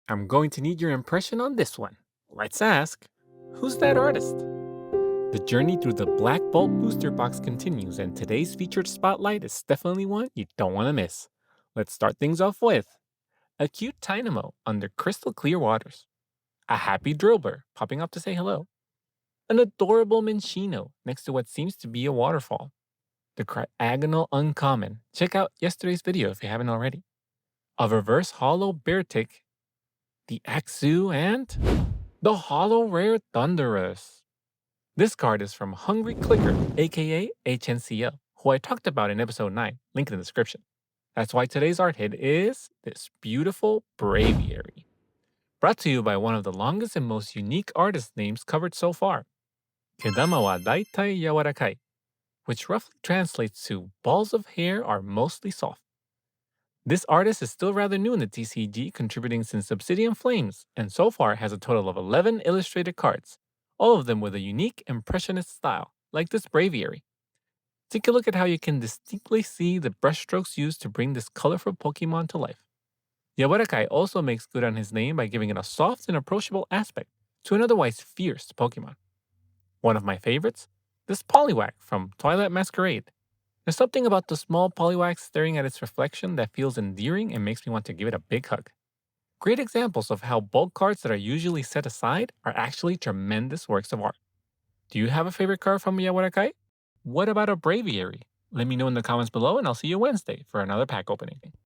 I'm going to need your impression on this one. Let's ask, who's that artist? The journey through the Black Bolt booster box continues, and today's featured spotlight is definitely one you don't want to miss. Let's start things off with a cute Dynamo under crystal clear waters, a happy Drillbur popping up to say hello, an adorable Minccino next to what seems to be a waterfall, the Cryogonal Uncommon. Check out yesterday's video if you haven't already. A reverse hollow Beartic, the Axu, and the hollow rare Thunderous. This card is from Hungry Clicker, aka HNCL, who I talked about in episode 9, link in the description. That's why today's art hit is this beautiful Braviary. Brought to you by one of the longest and most unique artist names covered so far, Kedamahadaitai Yawarakai, which roughly translates to balls of hair are mostly soft. This artist is still rather new in the TCG, contributing since Obsidian Flames, and so far has a total of 11 illustrated cards, all of them with a unique impressionist style, like this Braviary. Take a look at how you can distinctly see the brushstrokes used to bring this colorful Pokemon to life. Yawarakai also makes good on his name by giving it a soft and approachable aspect to an otherwise fierce Pokemon. One of my favorites? This Poliwag from Twilight Masquerade. There's something about the small Poliwag staring at its reflection that feels endearing and makes me want to give it a big hug. Great examples of how bulk cards that are usually set aside are actually tremendous works of art. Do you have a favorite card from Yawarakai? What about a Braviary? Let me know in the comments below and I'll see you Wednesday for another pack opening.